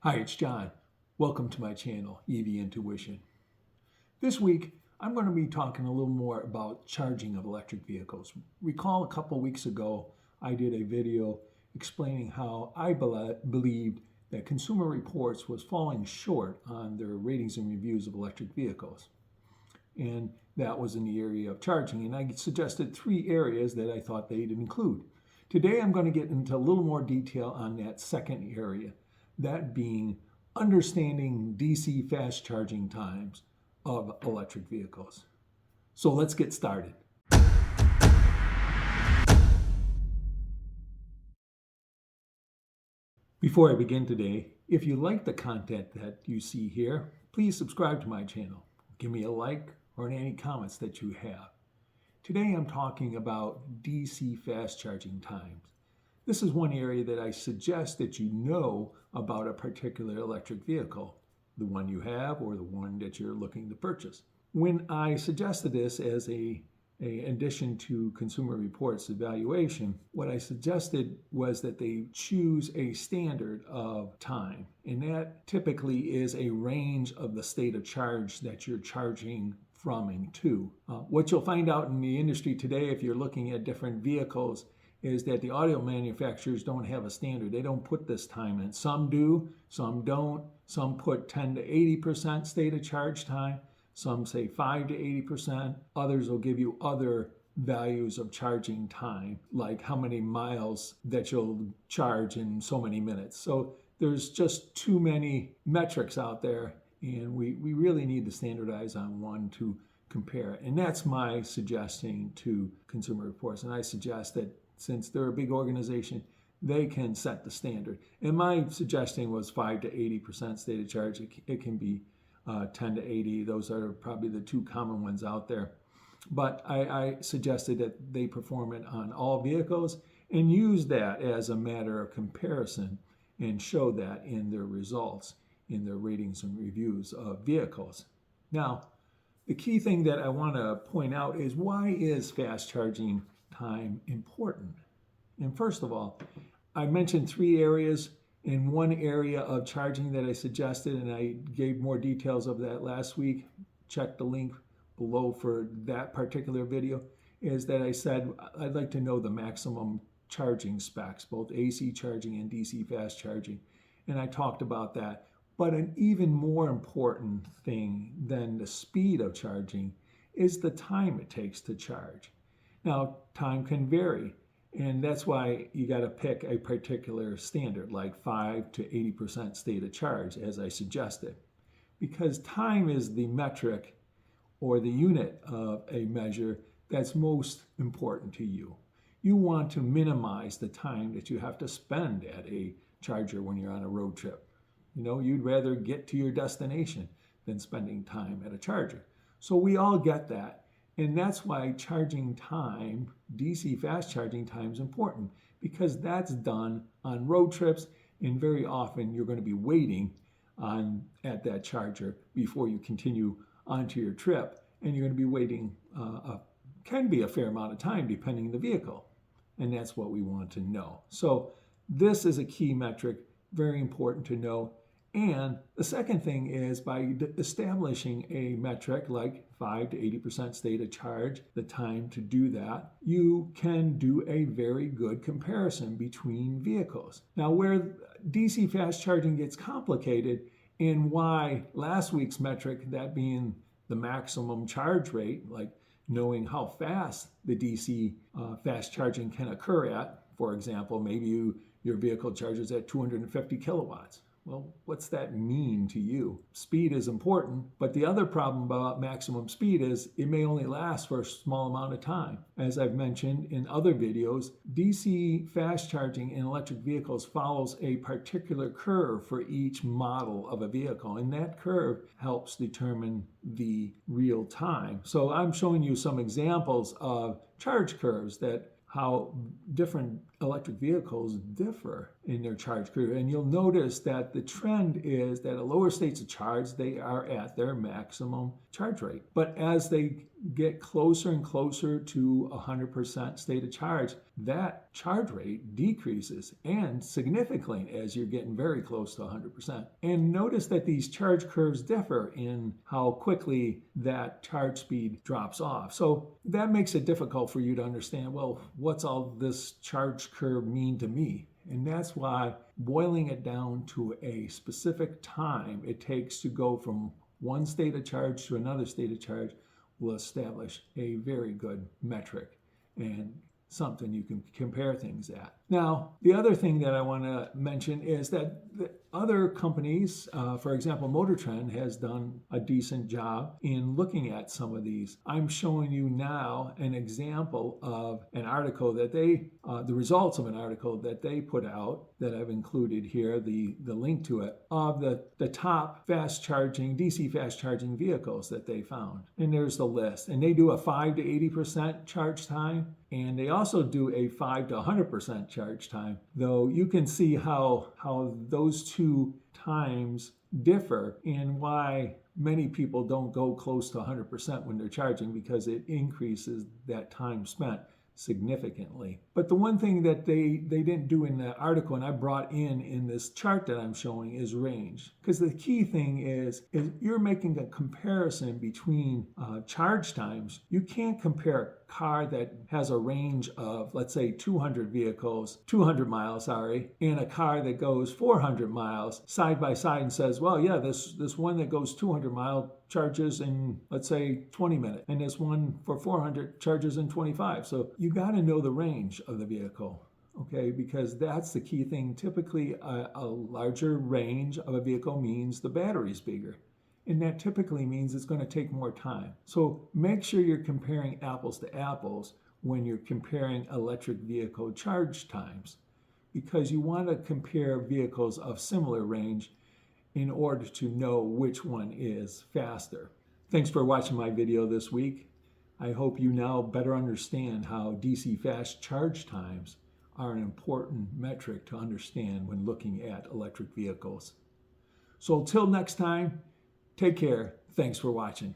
Hi, it's John. Welcome to my channel, EV Intuition. This week, I'm going to be talking a little more about charging of electric vehicles. Recall a couple weeks ago, I did a video explaining how I believed that Consumer Reports was falling short on their ratings and reviews of electric vehicles. And that was in the area of charging. And I suggested 3 areas that I thought they'd include. Today, I'm going to get into a little more detail on that second area, that being understanding DC fast charging times of electric vehicles. So let's get started. Before I begin today, if you like the content that you see here, please subscribe to my channel. Give me a like or any comments that you have. Today I'm talking about DC fast charging times. This is one area that I suggest that you know about a particular electric vehicle, the one you have or the one that you're looking to purchase. When I suggested this as an addition to Consumer Reports evaluation, what I suggested was that they choose a standard of time, and that typically is a range of the state of charge that you're charging from and to. What you'll find out in the industry today, if you're looking at different vehicles, is that the audio manufacturers don't have a standard. They don't put this time in. Some do, some don't. Some put 10 to 80% state of charge time. Some say 5 to 80%. Others will give you other values of charging time, like how many miles that you'll charge in so many minutes. So there's just too many metrics out there, and we really need to standardize on one to compare. And that's my suggestion to Consumer Reports. And I suggest that since they're a big organization, they can set the standard. And my suggestion was 5 to 80% state of charge. It can be 10 to 80. Those are probably the 2 common ones out there. But I suggested that they perform it on all vehicles and use that as a matter of comparison and show that in their results, in their ratings and reviews of vehicles. Now, the key thing that I want to point out is, why is fast charging time important? And first of all, I mentioned 3 areas. In one area of charging that I suggested, and I gave more details of that last week, check the link below for that particular video, is that I said I'd like to know the maximum charging specs, both AC charging and DC fast charging. And I talked about that. But an even more important thing than the speed of charging is the time it takes to charge. Now, time can vary, and that's why you got to pick a particular standard, like 5 to 80% state of charge, as I suggested, because time is the metric or the unit of a measure that's most important to you. You want to minimize the time that you have to spend at a charger when you're on a road trip. You know, you'd rather get to your destination than spending time at a charger. So we all get that. And that's why charging time, DC fast charging time, is important, because that's done on road trips, and very often you're going to be waiting at that charger before you continue onto your trip, and you're going to be waiting can be a fair amount of time depending on the vehicle, and that's what we want to know. So this is a key metric, very important to know. And the second thing is, by establishing a metric like 5 to 80% state of charge, the time to do that, you can do a very good comparison between vehicles. Now, where DC fast charging gets complicated, and why last week's metric, that being the maximum charge rate, like knowing how fast the DC fast charging can occur at, for example, maybe your vehicle charges at 250 kilowatts. Well, what's that mean to you? Speed is important, but the other problem about maximum speed is it may only last for a small amount of time. As I've mentioned in other videos, DC fast charging in electric vehicles follows a particular curve for each model of a vehicle, and that curve helps determine the real time. So I'm showing you some examples of charge curves, that how different electric vehicles differ in their charge curve. And you'll notice that the trend is that at lower states of charge, they are at their maximum charge rate. But as they get closer and closer to 100% state of charge, that charge rate decreases, and significantly as you're getting very close to 100%. And notice that these charge curves differ in how quickly that charge speed drops off. So that makes it difficult for you to understand, well, what's all this charge curve mean to me? And that's why boiling it down to a specific time it takes to go from one state of charge to another state of charge will establish a very good metric and something you can compare things at. Now, the other thing that I want to mention is that the other companies, for example, MotorTrend has done a decent job in looking at some of these. I'm showing you now an example of an article that the results of an article that they put out that I've included here, the link to it, of the top fast charging, DC fast charging vehicles that they found. And there's the list. And they do a 5 to 80% charge time. And they also do a 5 to 100% charge time, though you can see how those two times differ and why many people don't go close to 100% when they're charging, because it increases that time spent significantly. But the one thing that they didn't do in the article, and I brought in this chart that I'm showing, is range. Because the key thing is you're making a comparison between charge times. You can't compare a car that has a range of, let's say, 200 miles, and a car that goes 400 miles side by side and says, well, yeah, this one that goes 200 miles charges in, let's say, 20 minutes, and this one for 400 charges in 25. So you got to know the range of the vehicle, okay? Because that's the key thing. Typically, a larger range of a vehicle means the battery's bigger. And that typically means it's going to take more time. So make sure you're comparing apples to apples when you're comparing electric vehicle charge times, because you want to compare vehicles of similar range in order to know which one is faster. Thanks for watching my video this week. I hope you now better understand how DC fast charge times are an important metric to understand when looking at electric vehicles. So until next time, take care. Thanks for watching.